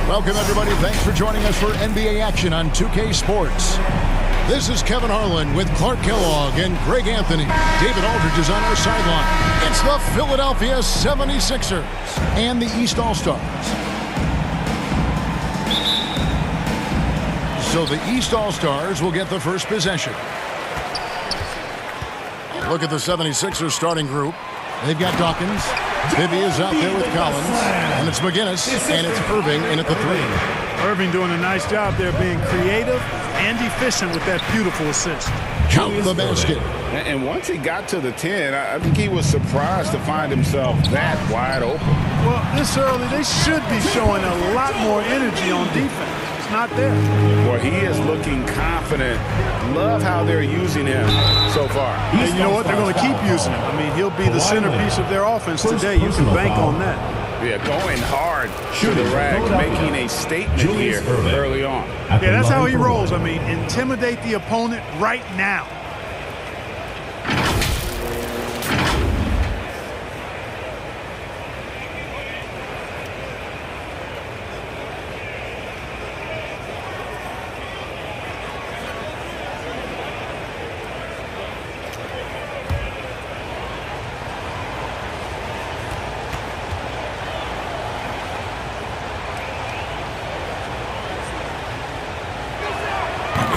Welcome, everybody. Thanks for joining us for NBA action on 2K Sports. This is Kevin Harlan with Clark Kellogg and Greg Anthony. David Aldridge is on our sideline. It's the Philadelphia 76ers and the East All-Stars. So the East All-Stars will get the first possession. Look at the 76ers starting group. They've got Dawkins. Bibby is out there with Collins. And it's McGinnis. And it's Irving in at the 3. Irving doing a nice job there being creative and efficient with that beautiful assist. Count the basket. And once he got to the 10, I think he was surprised to find himself that wide open. Well, this early, they should be showing a lot more energy on defense. It's not there. Boy, he is looking confident. Love how they're using him so far. And you know what? They're going to keep using him. I mean, he'll be the centerpiece of their offense today. You can bank on that. Yeah, going hard to the rack, making a statement here early on. Yeah, that's how he rolls. I mean, intimidate the opponent right now.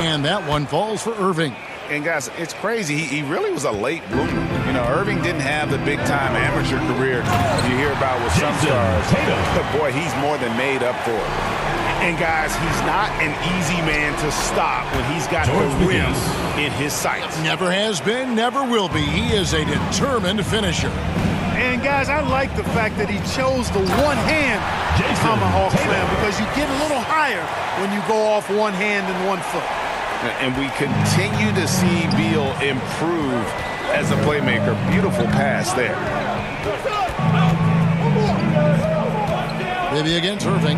And that one falls for Irving. And guys, it's crazy. He really was a late bloomer. You know, Irving didn't have the big-time amateur career you hear about with some stars. But boy, he's more than made up for it. And guys, he's not an easy man to stop when he's got the rim in his sights. Never has been, never will be. He is a determined finisher. And guys, I like the fact that he chose the one-hand tomahawk slam because you get a little higher when you go off one hand and 1 foot. And we continue to see Beal improve as a playmaker. Beautiful pass there. Bibby against Irving.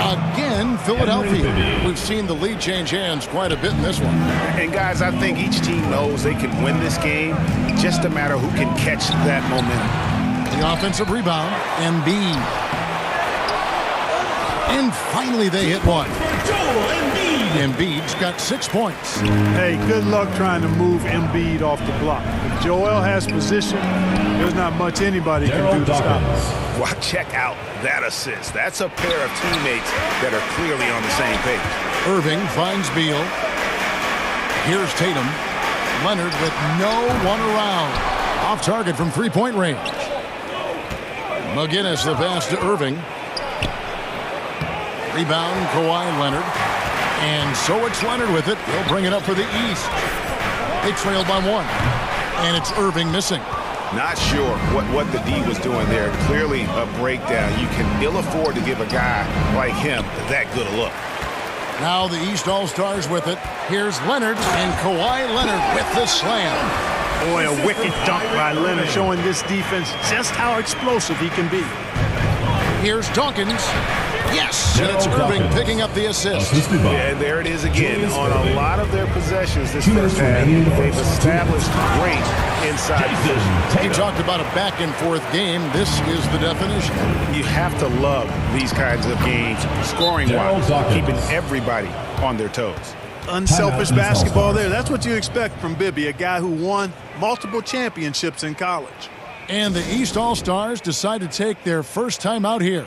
Again, Philadelphia. We've seen the lead change hands quite a bit in this one. And guys, I think each team knows they can win this game. Just a matter who can catch that momentum. The offensive rebound, Embiid. And finally they hit one. Embiid's got 6 points. Hey, good luck trying to move Embiid off the block. If Joel has position, there's not much anybody can do to stop him. Well, check out that assist. That's a pair of teammates that are clearly on the same page. Irving finds Beal. Here's Tatum. Leonard with no one around. Off target from three-point range. McGinnis the pass to Irving. Rebound, Kawhi Leonard. And so it's Leonard with it. They'll bring it up for the East. They trail by 1. And it's Irving missing. Not sure what the D was doing there. Clearly a breakdown. You can ill afford to give a guy like him that good a look. Now the East All-Stars with it. Here's Leonard and Kawhi Leonard with the slam. Boy, a wicked dunk by Leonard, showing this defense just how explosive he can be. Here's Dawkins. Yes, and it's Irving picking up the assist. Yeah, there it is again. On a lot of their possessions this first half, they've established great inside position. You talked about a back-and-forth game. This is the definition. You have to love these kinds of games, scoring-wise, keeping everybody on their toes. Unselfish basketball there. That's what you expect from Bibby, a guy who won multiple championships in college. And the East All-Stars decide to take their first time out here.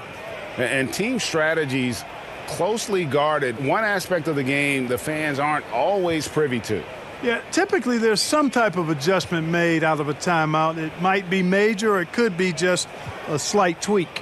And team strategies closely guarded. One aspect of the game the fans aren't always privy to. Yeah, typically there's some type of adjustment made out of a timeout. It might be major or it could be just a slight tweak.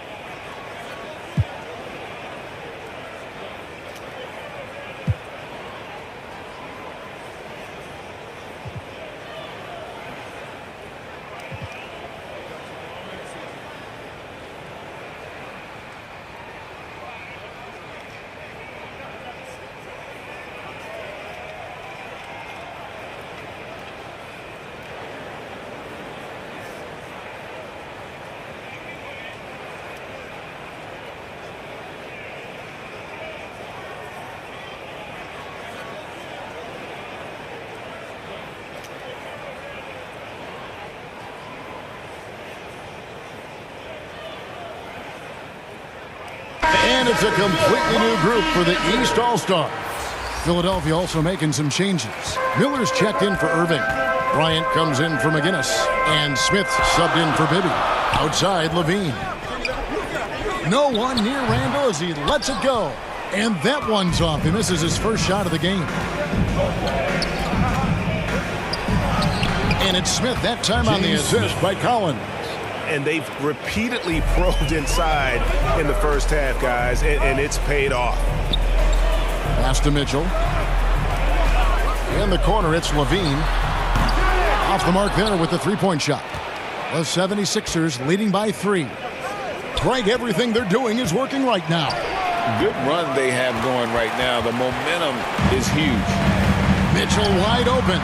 it's a completely new group for the East All-Stars. Philadelphia also making some changes. Miller's checked in for Irving. Bryant comes in for McGinnis. And Smith subbed in for Bibby. Outside, Levine. No one near Randall as he lets it go. And that one's off. He misses his first shot of the game. And it's Smith that time on the assist by Collins. And they've repeatedly probed inside in the first half, guys, and it's paid off. Pass to Mitchell. In the corner, it's Levine. Off the mark there with the three-point shot. The 76ers leading by 3. Greg, everything they're doing is working right now. Good run they have going right now. The momentum is huge. Mitchell wide open.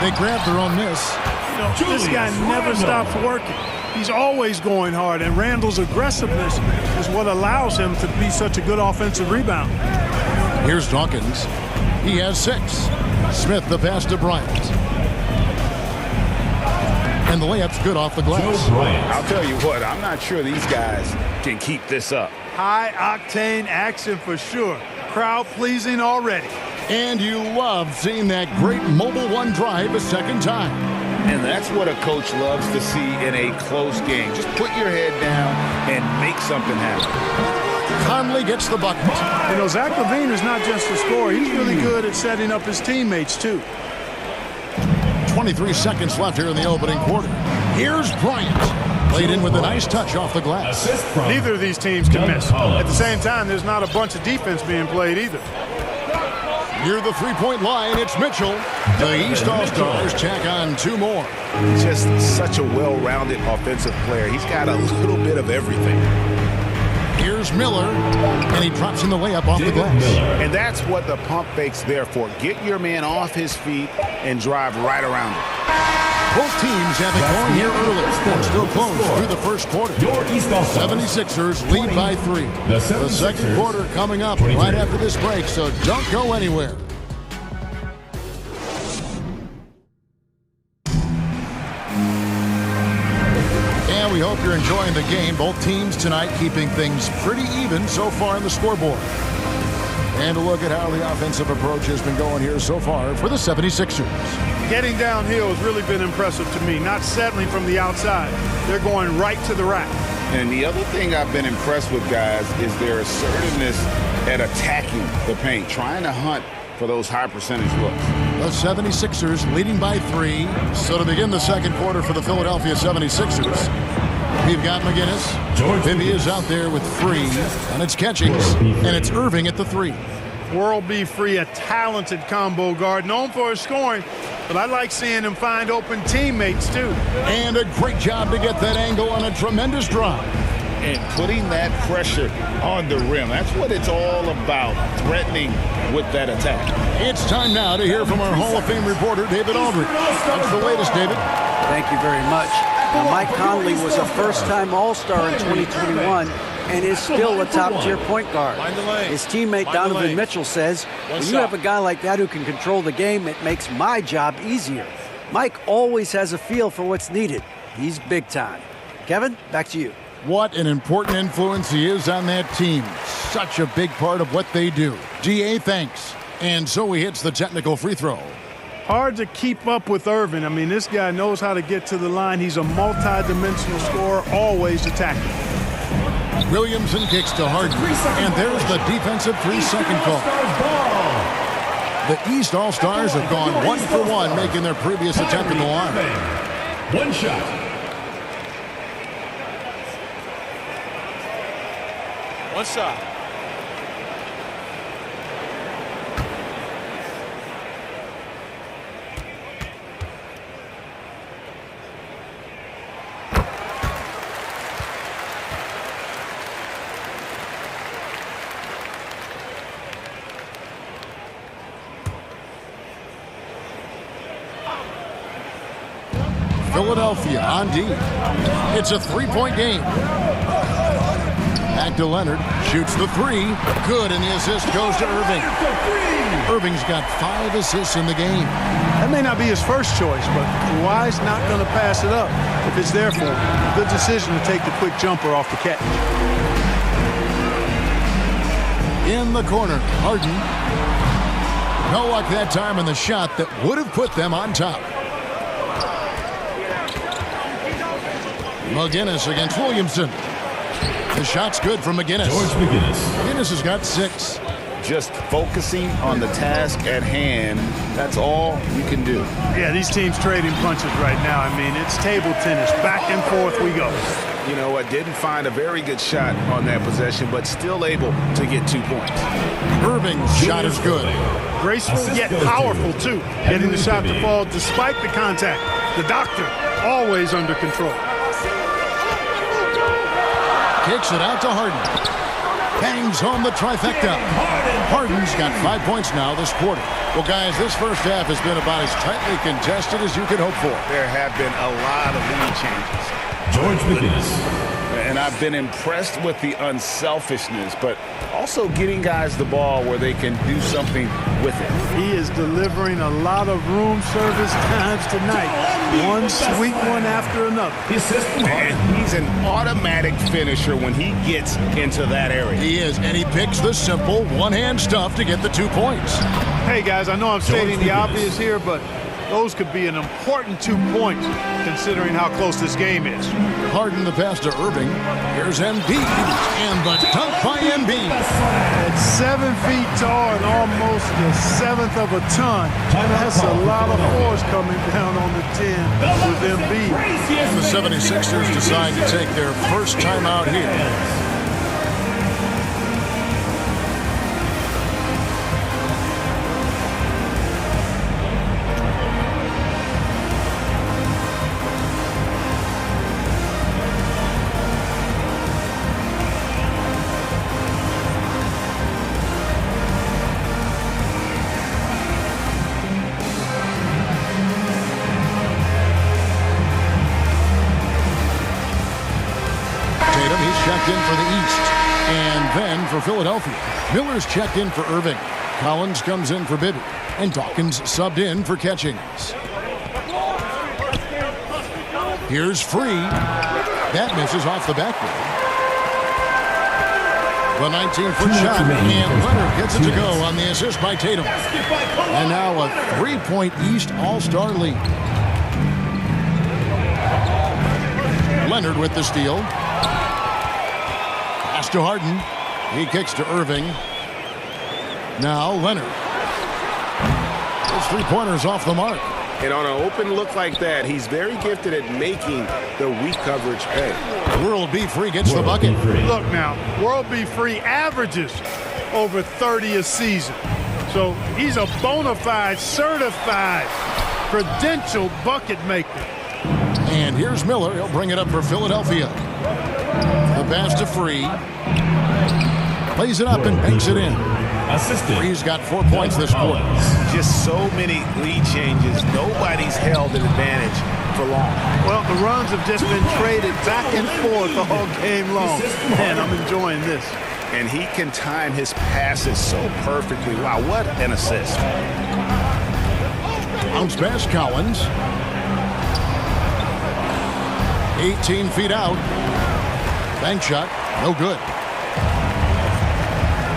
They grab their own miss. You know, this guy never stops working. He's always going hard, and Randall's aggressiveness is what allows him to be such a good offensive rebounder. Here's Dawkins. He has 6. Smith the pass to Bryant. And the layup's good off the glass. I'll tell you what, I'm not sure these guys can keep this up. High-octane action for sure. Crowd-pleasing already. And you love seeing that great mobile one drive a second time. And that's what a coach loves to see in a close game. Just put your head down and make something happen. Conley gets the bucket. You know, Zach LaVine is not just a scorer. He's really good at setting up his teammates, too. 23 seconds left here in the opening quarter. Here's Bryant. Played in with a nice touch off the glass. Neither of these teams can miss. At the same time, there's not a bunch of defense being played either. Near the three-point line, it's Mitchell. The East All-Stars tack on 2 more. Just such a well-rounded offensive player. He's got a little bit of everything. Here's Miller, and he drops in the layup off the glass. And that's what the pump fake's there for. Get your man off his feet and drive right around him. Both teams have it going here early. Still close through the first quarter. 76ers lead by 3. The second quarter coming up right after this break, so don't go anywhere. And we hope you're enjoying the game. Both teams tonight keeping things pretty even so far in the scoreboard. And a look at how the offensive approach has been going here so far for the 76ers. Getting downhill has really been impressive to me, not settling from the outside. They're going right to the rack. And the other thing I've been impressed with, guys, is their assertiveness at attacking the paint, trying to hunt for those high percentage looks. The 76ers leading by 3. So to begin the second quarter for the Philadelphia 76ers, we've got McGinnis. Bibby is out there with 3, and it's Catchings, and it's Irving at the 3. World B. Free, a talented combo guard, known for his scoring, but I like seeing him find open teammates, too. And a great job to get that angle on a tremendous drive. And putting that pressure on the rim. That's what it's all about, threatening with that attack. It's time now to hear from our Hall of Fame reporter, David Aldridge. What's the latest, David? Thank you very much. Now, Mike Conley was a first-time All-Star in 2021 and is still a top-tier point guard. His teammate Donovan Mitchell says, when you have a guy like that who can control the game, it makes my job easier. Mike always has a feel for what's needed. He's big time. Kevin, back to you. What an important influence he is on that team. Such a big part of what they do. DA, thanks. And so he hits the technical free throw. Hard to keep up with Irving. I mean, this guy knows how to get to the line. He's a multi-dimensional scorer, always attacking. Williamson kicks to Harden. And there's the defensive 3-second call. The East All-Stars have gone 1 for 1, making their previous attempt at the line. One shot. One shot. Philadelphia on D. It's a 3-point game. Back to Leonard. Shoots the 3. Good, and the assist goes to Irving. Irving's got 5 assists in the game. That may not be his first choice, but Kawhi's not going to pass it up if it's there for him. Good decision to take the quick jumper off the catch. In the corner, Harden. No luck that time on the shot that would have put them on top. McGinnis against Williamson. The shot's good from McGinnis. McGinnis has got 6. Just focusing on the task at hand, that's all you can do. Yeah, these teams trading punches right now. I mean, it's table tennis. Back and forth we go. You know what? Didn't find a very good shot on that possession, but still able to get 2 points. Irving's shot is good. Graceful yet powerful, too. Getting the shot to fall despite the contact. The doctor, always under control. Kicks it out to Harden. Bangs home the trifecta. Harden's got 5 points now this quarter. Well, guys, this first half has been about as tightly contested as you could hope for. There have been a lot of lead changes. George McGinnis. And I've been impressed with the unselfishness, but also getting guys the ball where they can do something with it. He is delivering a lot of room service times tonight. One sweet one after another. And he's an automatic finisher when he gets into that area. He is, and he picks the simple one-hand stuff to get the 2 points. Hey, guys, I know I'm stating the obvious here, but those could be an important 2 points considering how close this game is. Harden the pass to Irving. Here's Embiid, and the dunk by Embiid. At 7 feet tall and almost the 1/7 of a ton, that's a lot of force coming down on the 10 with Embiid. The 76ers decide to take their first time out here. Checked in for the East. And then for Philadelphia, Miller's checked in for Irving. Collins comes in for Bibby. And Dawkins subbed in for Catchings. Here's Free. That misses off the backboard. The 19-foot shot, and Leonard gets it to go on the assist by Tatum. And now a 3-point East All-Star lead. Leonard with the steal. To Harden. He kicks to Irving. Now Leonard. Those 3-pointers off the mark. And on an open look like that, he's very gifted at making the weak coverage pay. World B. Free gets the bucket. Look now, World B. Free averages over 30 a season. So he's a bona fide, certified, credentialed bucket maker. And here's Miller. He'll bring it up for Philadelphia. The pass to Free. Plays it up and banks it in. Free's got 4 points this quarter. Just so many lead changes. Nobody's held an advantage for long. Well, the runs have just been traded back and forth all game long. Man, I'm enjoying this. And he can time his passes so perfectly. Wow, what an assist. Bounce pass, Collins. 18 feet out. Bank shot, no good.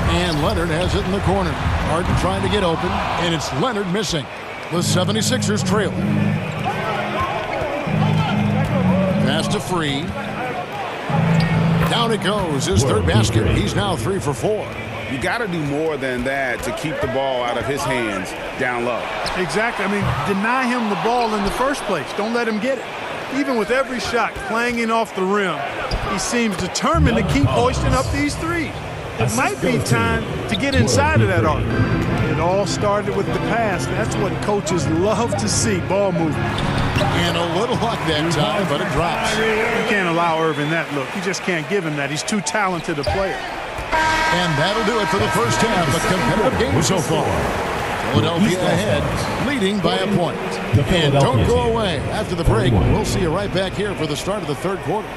And Leonard has it in the corner. Harden trying to get open, and it's Leonard missing. The 76ers trail. Pass to Free. Down it goes, his third basket. He's now 3 for 4. You got to do more than that to keep the ball out of his hands down low. Exactly. I mean, deny him the ball in the first place. Don't let him get it. Even with every shot clanging off the rim, he seems determined to keep hoisting up these threes. It might be time to get inside of that arc. It all started with the pass. That's what coaches love to see, ball movement. And a little luck that time, but it drops. You can't allow Irving that look. You just can't give him that. He's too talented a player. And that'll do it for the first half. A competitive game so far. Philadelphia ahead, leading by a point. And don't go away. After the break, we'll see you right back here for the start of the third quarter.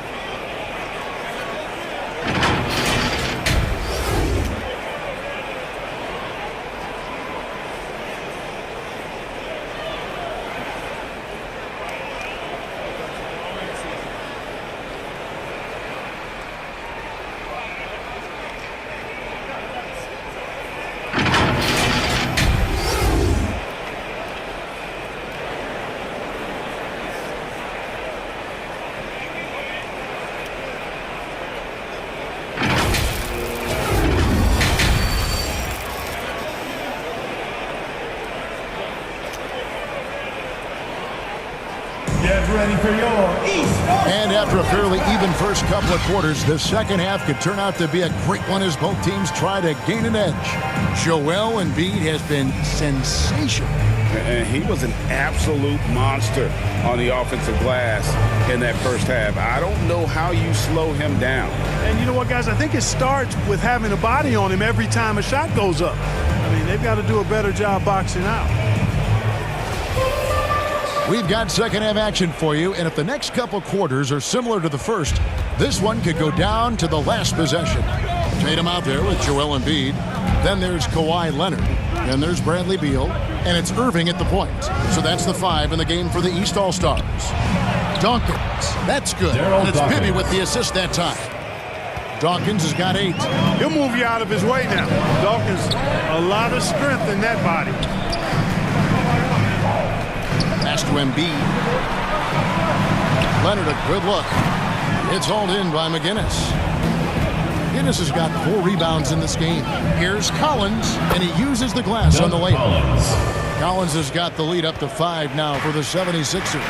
ready for your East. And after a fairly even first couple of quarters, the second half could turn out to be a great one as both teams try to gain an edge. Joel Embiid has been sensational. And he was an absolute monster on the offensive glass in that first half. I don't know how you slow him down. And you know what, guys? I think it starts with having a body on him every time a shot goes up. I mean, they've got to do a better job boxing out. We've got second half action for you, and if the next couple quarters are similar to the first, this one could go down to the last possession. Tatum out there with Joel Embiid. Then there's Kawhi Leonard. Then there's Bradley Beal. And it's Irving at the point. So that's the 5 in the game for the East All-Stars. Dawkins. That's good. And it's Bibby with the assist that time. Dawkins has got 8. He'll move you out of his way now. Dawkins, a lot of strength in that body. Pass to Embiid. Leonard, a good look. It's hauled in by McGinnis. McGinnis has got 4 rebounds in this game. Here's Collins, and he uses the glass on the layup. Collins has got the lead up to 5 now for the 76ers.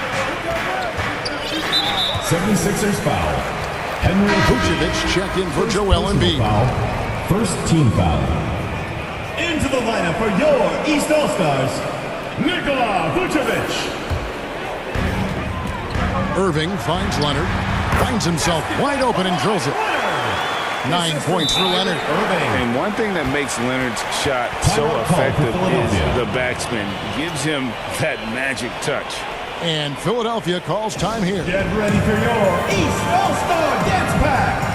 76ers foul. Henry Vucevic checked in for Joel Embiid. First team foul. Into the lineup for your East All-Stars, Nikola Vucevic. Irving finds Leonard, finds himself wide open and drills it. 9 points for Leonard. And one thing that makes Leonard's shot so effective is the backspin. Gives him that magic touch. And Philadelphia calls time here. Get ready for your East All-Star Dance Pack.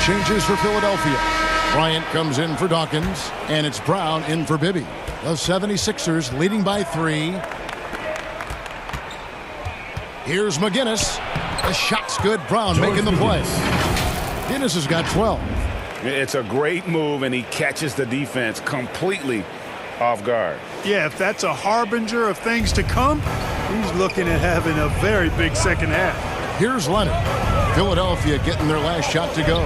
Changes for Philadelphia. Bryant comes in for Dawkins, and it's Brown in for Bibby. The 76ers leading by 3. Here's McGinnis. The shot's good. Brown making the play. McGinnis has got 12. It's a great move, and he catches the defense completely off guard. Yeah, if that's a harbinger of things to come, he's looking at having a very big second half. Here's Leonard. Philadelphia getting their last shot to go.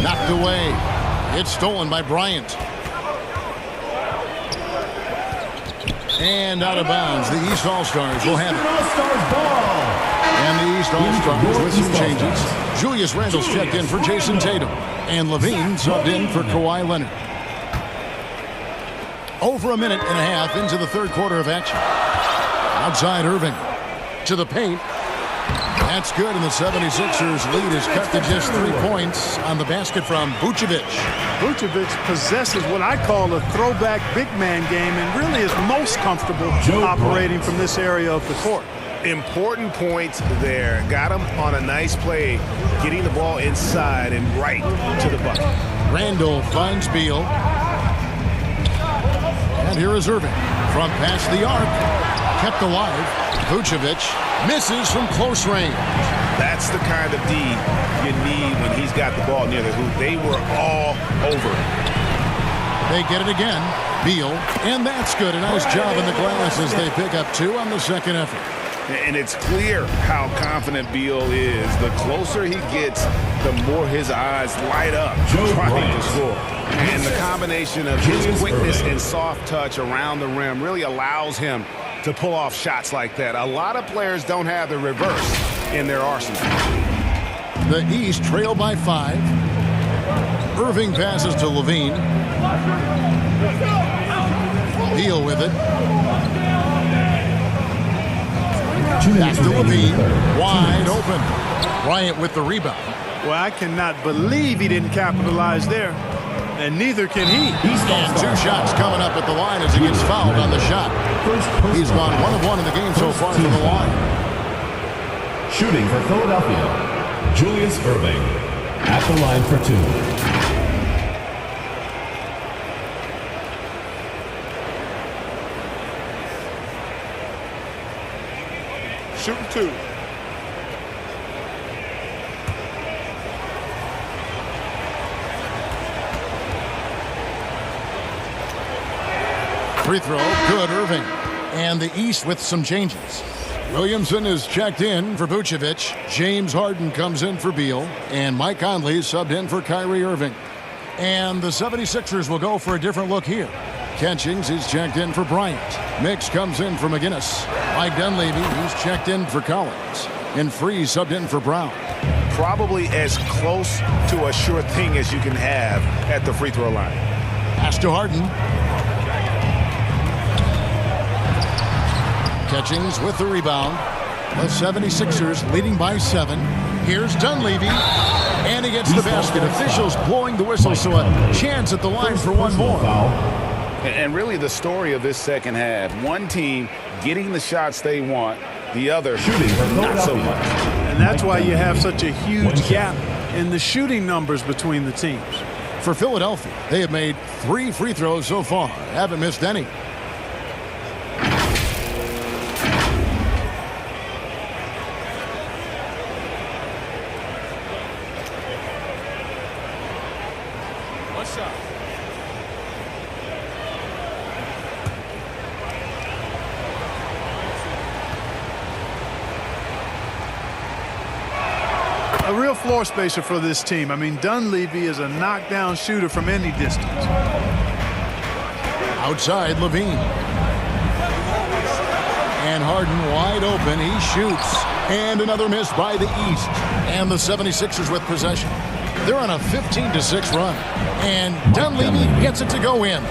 Knocked away. It's stolen by Bryant. And out of bounds. The East All-Stars will have it. And the East All-Stars with some changes. Julius Randle's checked in for Jason Tatum. And Levine subbed in for Kawhi Leonard. Over a minute and a half into the third quarter of action. Outside Irving. To the paint. That's good, and the 76ers lead is cut to just 3 points on the basket from Vucevic. Vucevic possesses what I call a throwback big man game and really is most comfortable operating from this area of the court. Important points there. Got him on a nice play, getting the ball inside and right to the bucket. Randle finds Beal. And here is Irving from past the arc. Kept alive. Vucevic misses from close range. That's the kind of D you need when he's got the ball near the hoop. They were all over it. They get it again. Beal. And that's good. A nice job in the glass as they pick up 2 on the second effort. And it's clear how confident Beal is. The closer he gets, the more his eyes light up trying to score. And the combination of his quickness and soft touch around the rim really allows him to pull off shots like that. A lot of players don't have the reverse in their arsenal. The East trail by 5. Irving passes to Levine. Beal with it. Back to Levine. Wide open. Bryant with the rebound. Well, I cannot believe he didn't capitalize there. And neither can he. And 2 shots coming up at the line as he gets fouled on the shot. He's gone 1 of 1 in the game so far from the line. Shooting for Philadelphia, Julius Irving at the line for 2. shooting 2. Free throw, good, Irving. And the East with some changes. Williamson is checked in for Vucevic. James Harden comes in for Beal. And Mike Conley is subbed in for Kyrie Irving. And the 76ers will go for a different look here. Catchings is checked in for Bryant. Mix comes in for McGinnis. Mike Dunleavy, he's checked in for Collins. And Freeze subbed in for Brown. Probably as close to a sure thing as you can have at the free throw line. Pass to Harden. Catchings with the rebound. The 76ers leading by 7. Here's Dunleavy. And he gets the basket. Officials blowing the whistle, so a chance at the line for one more. And really the story of this second half, one team getting the shots they want, the other not so much. And that's why you have such a huge gap in the shooting numbers between the teams. For Philadelphia, they have made 3 free throws so far. Haven't missed any. A real floor spacer for this team. I mean, Dunleavy is a knockdown shooter from any distance. Outside, Levine. And Harden wide open. He shoots. And another miss by the East. And the 76ers with possession. They're on a 15-6 run. And Dunleavy gets it to go in.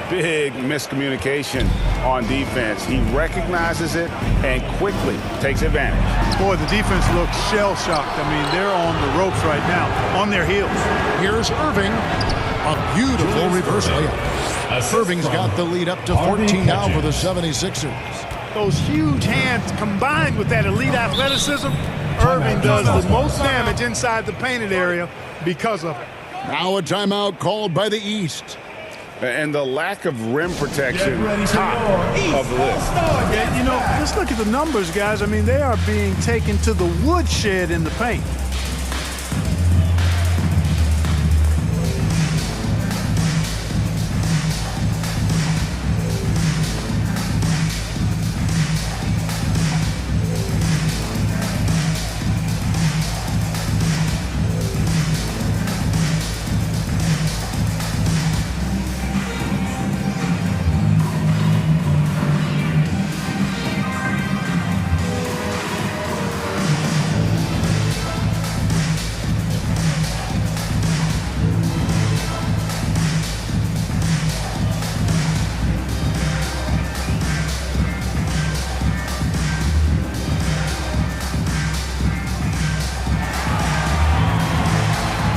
Big miscommunication on defense. He recognizes it and quickly takes advantage. Boy, the defense looks shell-shocked. I mean, they're on the ropes right now, on their heels. Here's Irving. A beautiful reverse layup. Irving's got the lead up to 14 now for the 76ers. Those huge hands combined with that elite athleticism, Irving does the most damage inside the painted area because of it. Now a timeout called by the East. And the lack of rim protection, top of the list. Yeah, you know, just look at the numbers, guys. I mean, they are being taken to the woodshed in the paint.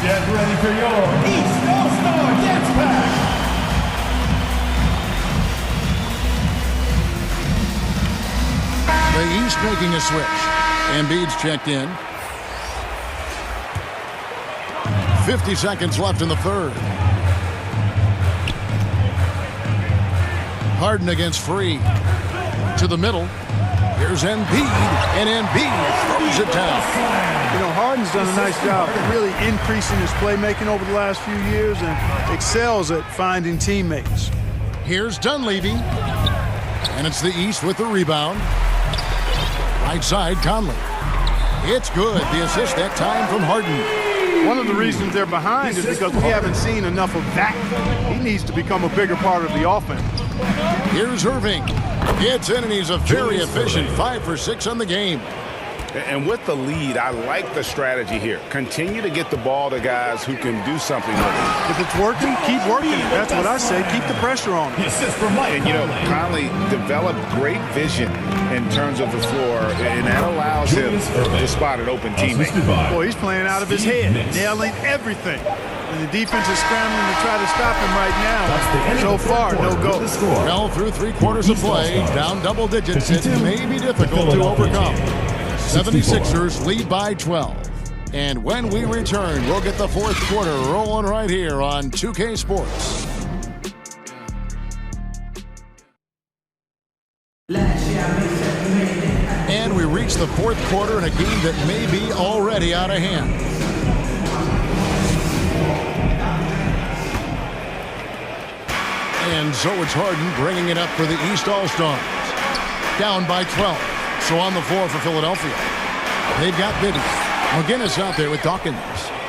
Get ready for your East All-Star Dance Pack. The East making a switch. Embiid's checked in. 50 seconds left in the third. Harden against Free. To the middle. Here's Embiid. And Embiid throws it down. You know, Harden's done a nice job really increasing his playmaking over the last few years and excels at finding teammates. Here's Dunleavy. And it's the East with the rebound. Right side, Conley. It's good. The assist that time from Harden. One of the reasons they're behind is because we haven't seen enough of that. He needs to become a bigger part of the offense. Here's Irving. Gets in, and he's a very efficient 5 for 6 on the game. And with the lead, I like the strategy here. Continue to get the ball to guys who can do something with it. If it's working, keep working it. That's what I say. Keep the pressure on him. And, you know, Conley developed great vision in terms of the floor, and that allows him to spot an open teammate. Boy, he's playing out of his head, nailing everything. And the defense is scrambling to try to stop him right now. So far, no go. Well, through 3 quarters of play, down double digits, it may be difficult to overcome. 76ers lead by 12. And when we return, we'll get the fourth quarter rolling right here on 2K Sports. And we reach the the fourth quarter in a game that may be already out of hand. And so it's Harden bringing it up for the East All-Stars. Down by 12. So on the floor for Philadelphia. They've got Bibby. McGinnis out there with Dawkins.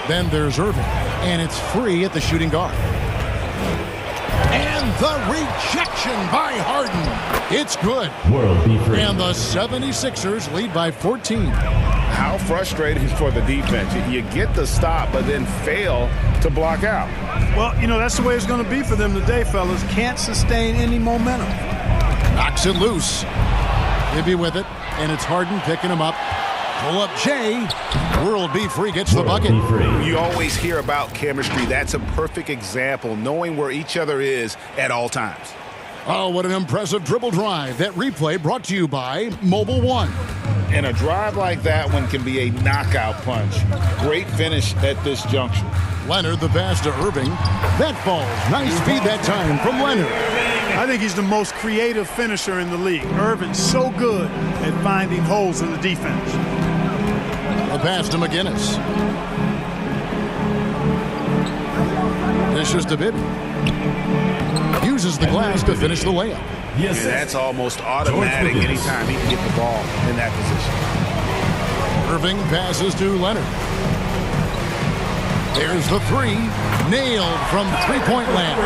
Then there's Irving. And it's free at the shooting guard. And the rejection by Harden. It's good. World be free. And the 76ers lead by 14. How frustrating for the defense. You get the stop, but then fail to block out. Well, you know, that's the way it's going to be for them today, fellas. Can't sustain any momentum. Knocks it loose. Bibby with it, and it's Harden picking him up. Pull up Jay. World B free gets the bucket. You always hear about chemistry. That's a perfect example, knowing where each other is at all times. Oh, what an impressive dribble drive. That replay brought to you by Mobile One. And a drive like that one can be a knockout punch. Great finish at this juncture. Leonard the pass to Irving. That falls. Nice feed that time from Leonard. I think he's the most creative finisher in the league. Irving's so good at finding holes in the defense. A pass to McGinnis. Dishes to Bibby. Uses the glass to finish the layup. Yes, and that's almost automatic anytime he can get the ball in that position. Irving passes to Leonard. There's the three. Nailed from three-point land.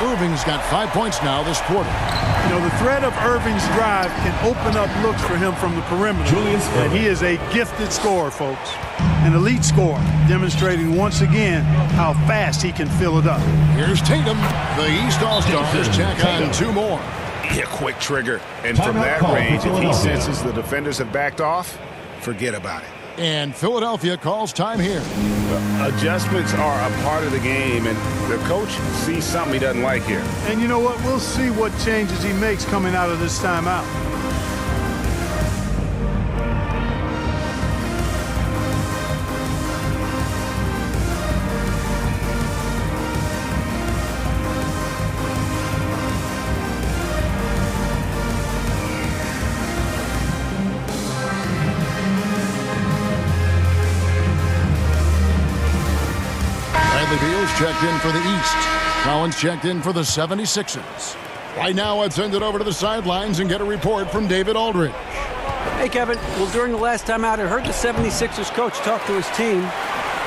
Irving's got 5 points now this quarter. You know, the threat of Irving's drive can open up looks for him from the perimeter. And he is a gifted scorer, folks. An elite scorer, demonstrating once again how fast he can fill it up. Here's Tatum. The East All-Stars tack on two more. Yeah, quick trigger. And from that range, if he senses the defenders have backed off, forget about it. And Philadelphia calls time here. Adjustments are a part of the game, and the coach sees something he doesn't like here. And you know what? We'll see what changes he makes coming out of this timeout. Checked in for the East. Collins checked in for the 76ers. Right now, I'd send it over to the sidelines and get a report from David Aldridge. Hey, Kevin. Well, during the last time out, I heard the 76ers coach talk to his team.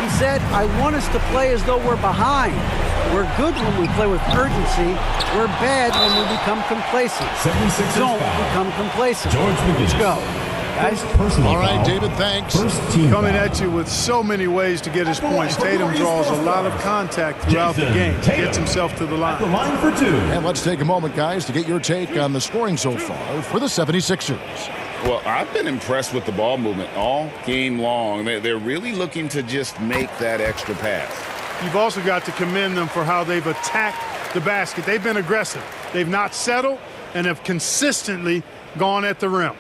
He said, I want us to play as though we're behind. We're good when we play with urgency. We're bad when we become complacent. 76ers Don't foul. become complacent. George Let's go. Guys, personal All right, foul. David, thanks. First team Coming foul. at you with so many ways to get his points. Tatum draws a lot of contact throughout the game. Gets himself to the At the line. line for two. And let's take a moment, guys, to get your take on the scoring so far for the 76ers. Well, I've been impressed with the ball movement all game long. They're really looking to just make that extra pass. You've also got to commend them for how they've attacked the basket. They've been aggressive. They've not settled and have consistently gone at the rim.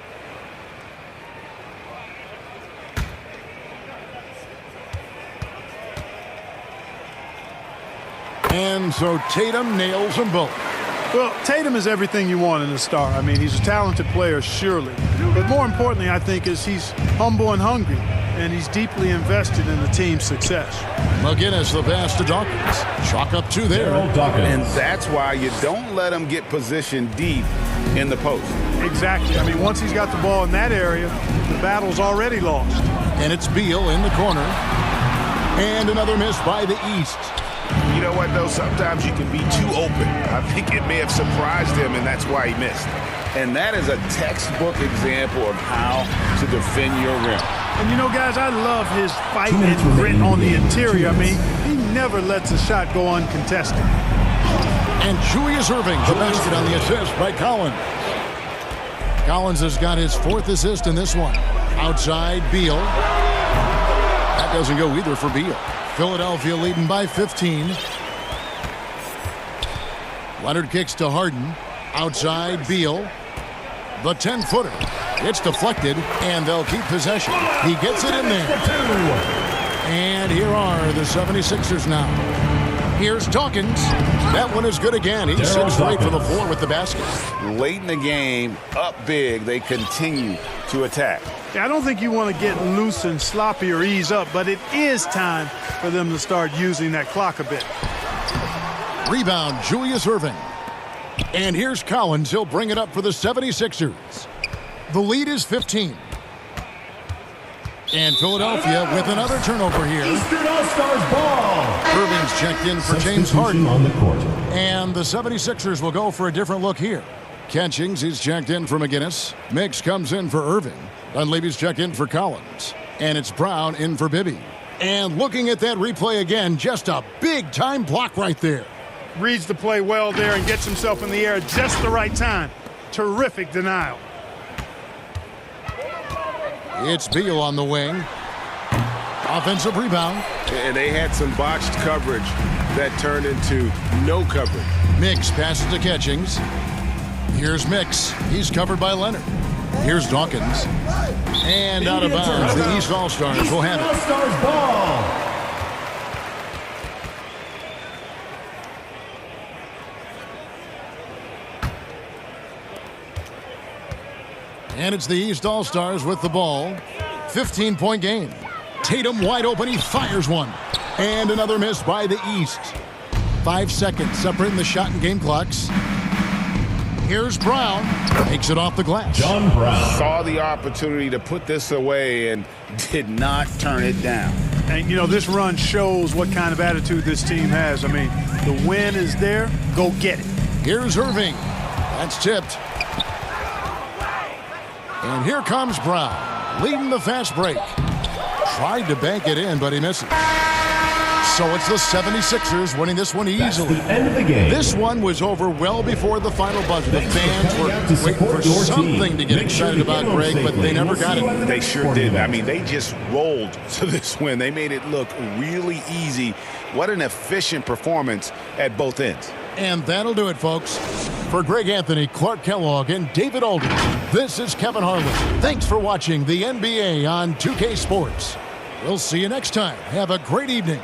And so Tatum nails them both. Well, Tatum is everything you want in a star. I mean, he's a talented player, surely. But more importantly, I think, is he's humble and hungry, and he's deeply invested in the team's success. McGinnis, the pass to Dawkins. Chalk up two there. And that's why you don't let him get positioned deep in the post. Exactly. I mean, once he's got the ball in that area, the battle's already lost. And it's Beal in the corner. And another miss by the East. You know what, though? Sometimes you can be too open. I think it may have surprised him, and that's why he missed. And that is a textbook example of how to defend your rim. And, you know, guys, I love his fight and grit on the interior. I mean, he never lets a shot go uncontested. And Julius Irving, the basket on the assist by Collins. Collins has got his fourth assist in this one. Outside, Beal. That doesn't go either for Beal. Philadelphia leading by 15. Leonard kicks to Harden. Outside, Beal. The 10-footer. It's deflected, and they'll keep possession. He gets it in there. And here are the 76ers now. Here's Dawkins. That one is good again. He's 6 right for the floor with the basket. Late in the game, up big, they continue to attack. Yeah, I don't think you want to get loose and sloppy or ease up, but it is time for them to start using that clock a bit. Rebound, Julius Erving. And here's Collins. He'll bring it up for the 76ers. The lead is 15. And Philadelphia with another turnover here. Eastern All-Stars ball. Irving's checked in for James Harden. On the court. And the 76ers will go for a different look here. Catchings, he's checked in for McGinnis. Mix comes in for Irving. Dunleavy's checked in for Collins. And it's Brown in for Bibby. And looking at that replay again, just a big-time block right there. Reads the play well there and gets himself in the air at just the right time. Terrific denial. It's Beal on the wing. Offensive rebound. And they had some botched coverage that turned into no coverage. Mix passes to Catchings. Here's Mix. He's covered by Leonard. Here's Dawkins. And out of bounds. The East All-Stars will have it. All-Stars ball. And it's the East All-Stars with the ball. 15-point game. Tatum wide open. He fires one. And another miss by the East. 5 seconds separating the shot and game clocks. Here's Brown. Takes it off the glass. John Brown. Saw the opportunity to put this away and did not turn it down. And, you know, this run shows what kind of attitude this team has. I mean, the win is there. Go get it. Here's Irving. That's tipped. And here comes Brown, leading the fast break. Tried to bank it in, but he misses. So it's the 76ers winning this one easily. That's the end of the game. This one was over well before the final buzzer. The fans were waiting for something to get excited about, Greg, but they never got it. They sure did. I mean, they just rolled to this win. They made it look really easy. What an efficient performance at both ends. And that'll do it, folks. For Greg Anthony, Clark Kellogg, and David Aldridge, this is Kevin Harlan. Thanks for watching the NBA on 2K Sports. We'll see you next time. Have a great evening.